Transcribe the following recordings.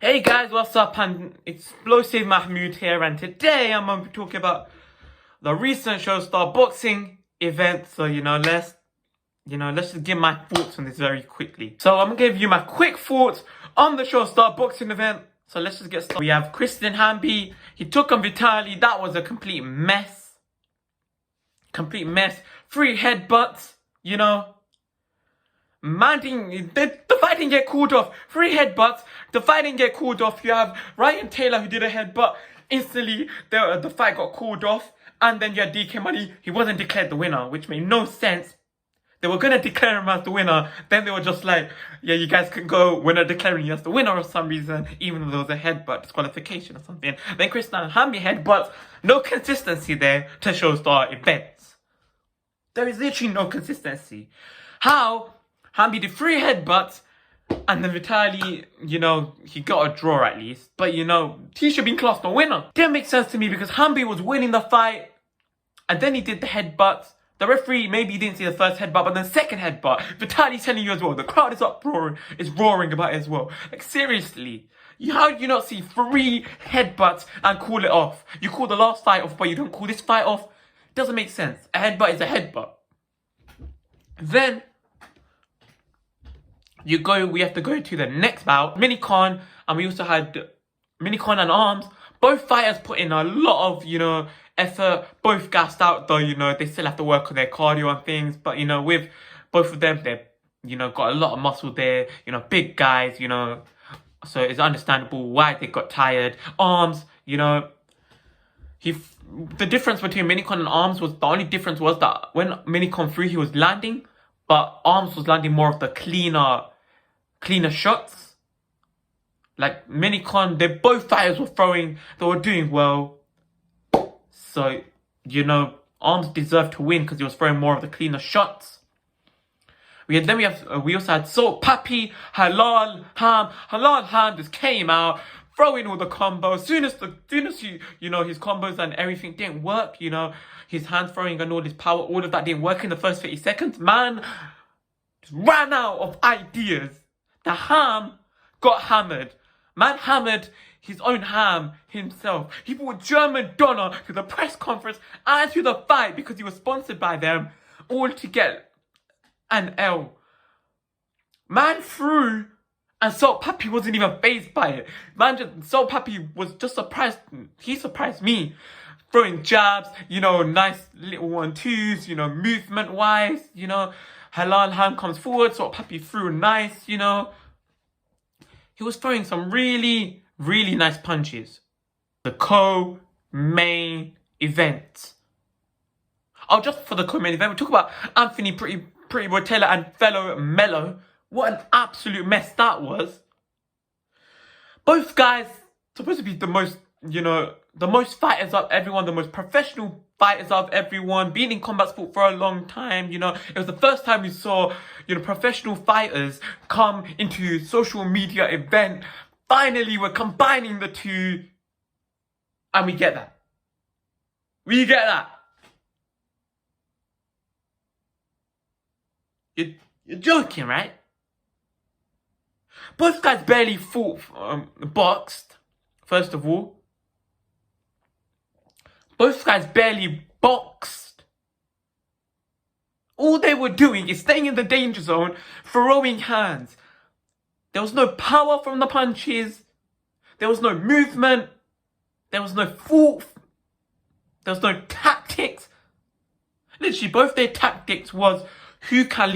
Hey guys, what's up? And Explosive Mahmood here, and today I'm going to be talking about the recent Showstar boxing event. So let's just give my thoughts on this very quickly. So I'm gonna give you my quick thoughts on the Showstar boxing event. So let's just get started. We have Christian Hamby. He took on Vitali. That was a complete mess. Complete mess. 3 headbutts. The fight didn't get called off. 3 headbutts. The fight didn't get called off. You have Ryan Taylor who did a headbutt. Instantly, the fight got called off. And then you had DK Money. He wasn't declared the winner, which made no sense. They were going to declare him as the winner. Then they were just like, yeah, you guys can go. We're not declaring you as the winner for some reason, even though there was a headbutt disqualification or something. Then Christian Hamby headbutts. No consistency there to Showstar events. There is literally no consistency. How Hamby did 3 headbutts, and then Vitali, he got a draw at least. But, he should be classed the winner. Didn't make sense to me because Hamby was winning the fight, and then he did the headbutts. The referee, maybe he didn't see the first headbutt, but then second headbutt, Vitali's telling you as well. The crowd is uproaring, is roaring about it as well. Like, seriously. How do you not see 3 headbutts and call it off? You call the last fight off, but you don't call this fight off? It doesn't make sense. A headbutt is a headbutt. Then we have to go to the next bout. Minikon, and we also had Minikon and Arms. Both fighters put in a lot of, effort. Both gassed out though, they still have to work on their cardio and things. But, with both of them, they've, got a lot of muscle there. Big guys, so it's understandable why they got tired. Arms, the difference between Minikon and Arms was, the only difference was that when Minikon threw, he was landing. But Arms was landing more of the cleaner shots. Like Minikon, both fighters were throwing, they were doing well. So, Arms deserved to win because he was throwing more of the cleaner shots. We also had Salt Papi, Halal Ham just came out, throwing all the combos. Soon as his combos and everything didn't work, his hand throwing and all his power, all of that didn't work in the first 30 seconds. Man just ran out of ideas. The Ham got hammered. Man hammered his own ham himself. He brought German Donner to the press conference and to the fight because he was sponsored by them, all to get an L. Man threw, and Salt Papi wasn't even fazed by it. Salt Papi was just surprised. He surprised me. Throwing jabs, nice little 1-2s, movement-wise, Halal Ham comes forward, Salt Papi threw nice, He was throwing some really, really nice punches. The co-main event. Oh, just for the co-main event, we talk about Anthony Pretty Boy Taylor and fellow Mello. What an absolute mess that was. Both guys supposed to be the most, the most fighters of everyone, the most professional fighters of everyone, been in combat sport for a long time, It was the first time we saw, professional fighters come into social media event. Finally, we're combining the two, and we get that. We get that. You're joking, right? Both guys barely boxed, first of all. Both guys barely boxed. All they were doing is staying in the danger zone, throwing hands. There was no power from the punches. There was no movement. There was no thought. There was no tactics. Literally, both their tactics was who can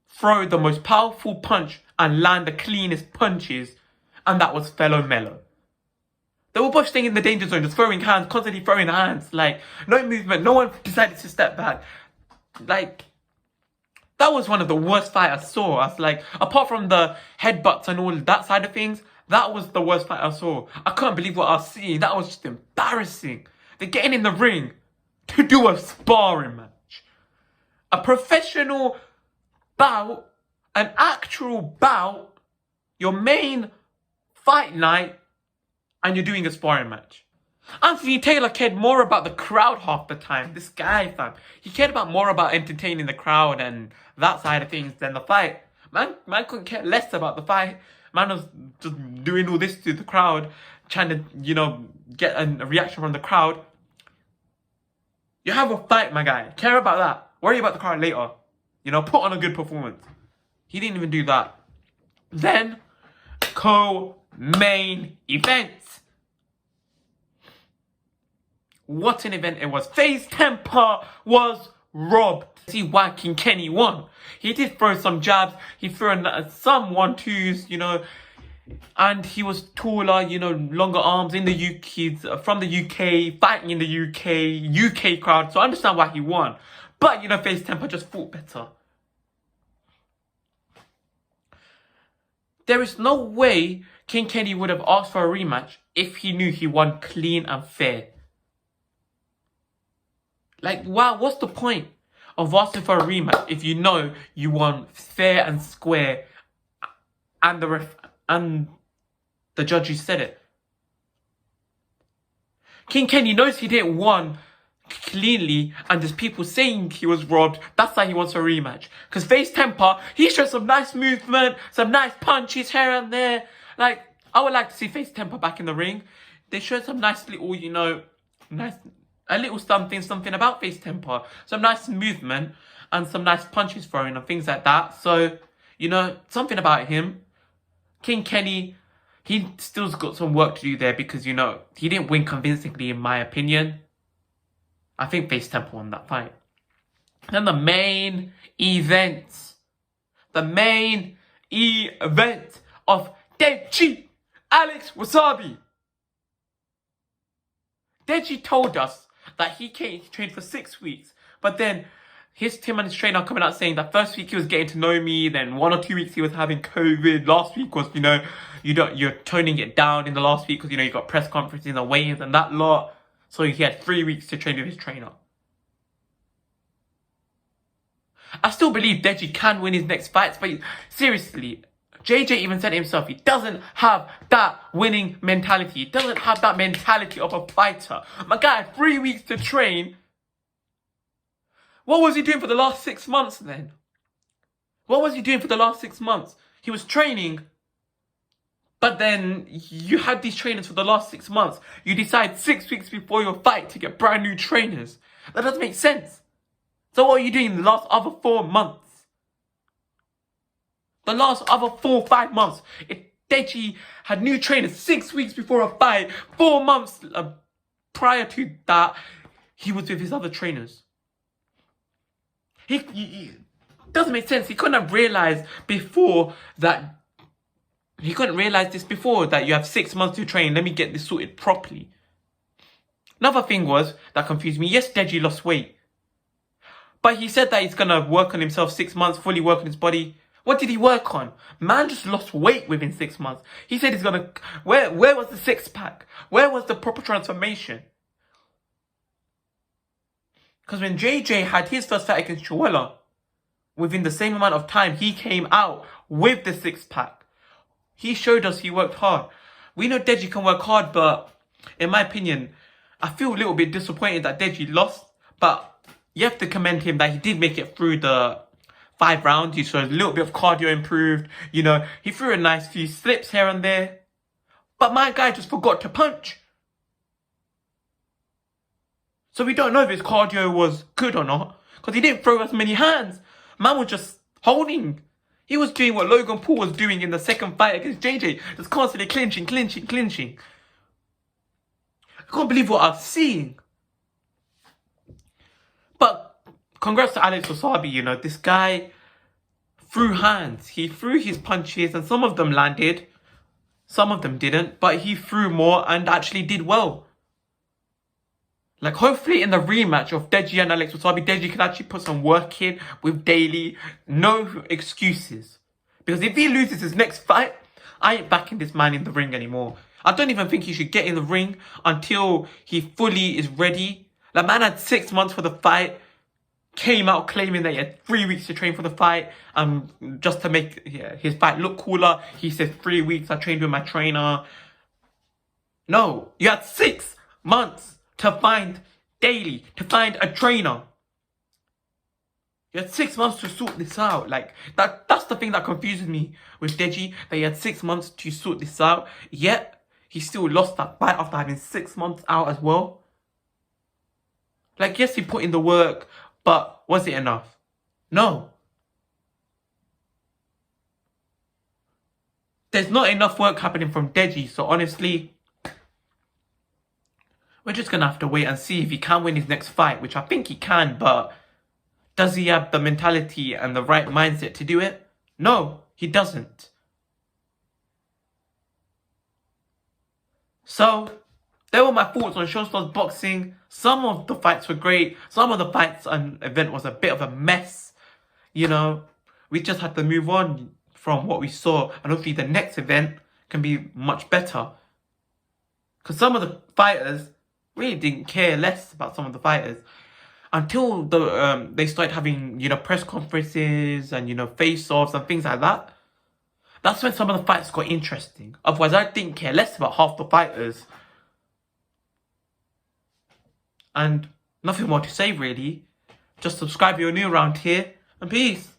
throw the most powerful punch and land the cleanest punches, and that was fellow Mello. They were both staying in the danger zone, just throwing hands, constantly throwing hands, like, no movement, no one decided to step back. Like, that was one of the worst fights I saw. I was like, apart from the headbutts and all that side of things, that was the worst fight I saw. I couldn't believe what I was seeing. That was just embarrassing. They're getting in the ring to do a sparring match. A professional bout, an actual bout, your main fight night, and you're doing a sparring match. Anthony Taylor cared more about the crowd half the time. This guy, fam. He cared more about entertaining the crowd and that side of things than the fight. Man couldn't care less about the fight. Man was just doing all this to the crowd, trying to, get a reaction from the crowd. You have a fight, my guy. Care about that. Worry about the crowd later. Put on a good performance. He didn't even do that. Then, co-main event. What an event it was. FaZe Temper was robbed. See why King Kenny won. He did throw some jabs. He threw some 1-2s, and he was taller, longer arms in the UK. He's from the UK, fighting in the UK crowd. So I understand why he won. But, FaZe Temper just fought better. There is no way King Kenny would have asked for a rematch if he knew he won clean and fair. Like, wow, what's the point of asking for a rematch if you know you won fair and square and the judges said it? King Kenny knows he didn't win cleanly and there's people saying he was robbed. That's why he wants a rematch. Because FaZe Temper, he showed some nice movement, some nice punches here and there. Like, I would like to see FaZe Temper back in the ring. They showed some nice little, a little something about FaZe Temper. Some nice movement and some nice punches thrown and things like that. So, something about him. King Kenny, he still's got some work to do there because, he didn't win convincingly in my opinion. I think FaZe Temper won that fight. Then the main event. The main event of Deji Alex Wasabi. Deji told us that he trained for 6 weeks, but then him and his trainer are coming out saying that first week he was getting to know me, then 1 or 2 weeks he was having COVID, last week was, you're toning it down in the last week because, you got press conferences and weigh-ins and that lot, so he had 3 weeks to train with his trainer. I still believe Deji can win his next fights, but seriously, JJ even said it himself, he doesn't have that winning mentality. He doesn't have that mentality of a fighter. My guy had 3 weeks to train. What was he doing for the last 6 months then? What was he doing for the last 6 months? He was training, but then you had these trainers for the last 6 months. You decide 6 weeks before your fight to get brand new trainers. That doesn't make sense. So what are you doing in the last other 4 months? The last other 4 or 5 months. If Deji had new trainers 6 weeks before a fight, 4 months prior to that, he was with his other trainers. He doesn't make sense. He couldn't have realized before that. He couldn't realize this before that you have 6 months to train. Let me get this sorted properly. Another thing that confused me. Yes, Deji lost weight, but he said that he's gonna work on himself 6 months, fully work on his body. What did he work on? Man just lost weight within 6 months. He said he's gonna... Where was the 6-pack? Where was the proper transformation? Because when JJ had his first fight against Chihuahua, within the same amount of time, he came out with the 6-pack. He showed us he worked hard. We know Deji can work hard, but in my opinion, I feel a little bit disappointed that Deji lost. But you have to commend him that he did make it through the 5 rounds. He showed a little bit of cardio improved. He threw a nice few slips here and there. But my guy just forgot to punch. So we don't know if his cardio was good or not. Because he didn't throw as many hands. Man was just holding. He was doing what Logan Paul was doing in the second fight against JJ. Just constantly clinching. I can't believe what I'm seeing. But congrats to Alex Wasabi, this guy threw hands. He threw his punches and some of them landed. Some of them didn't. But he threw more and actually did well. Like, hopefully in the rematch of Deji and Alex Wasabi, Deji can actually put some work in with Daly. No excuses. Because if he loses his next fight, I ain't backing this man in the ring anymore. I don't even think he should get in the ring until he fully is ready. Like, man had 6 months for the fight. Came out claiming that he had 3 weeks to train for the fight. Just to make his fight look cooler. He said 3 weeks I trained with my trainer. No, you had 6 months to find Daly, to find a trainer. You had 6 months to sort this out. Like, that's the thing that confuses me with Deji, that he had 6 months to sort this out, yet he still lost that fight after having 6 months out as well. Like, yes, he put in the work, but was it enough? No. There's not enough work happening from Deji, so honestly, we're just gonna have to wait and see if he can win his next fight, which I think he can, but does he have the mentality and the right mindset to do it? No, he doesn't. So, there were my thoughts on Sean Stars boxing. Some of the fights were great. Some of the fights and event was a bit of a mess. You know, we just had to move on from what we saw, and hopefully the next event can be much better. Because some of the fighters really didn't care less about some of the fighters until they started having, you know, press conferences and, you know, face-offs and things like that. That's when some of the fights got interesting. Otherwise, I didn't care less about half the fighters. And nothing more to say, really. Just subscribe if you're new around here, and peace.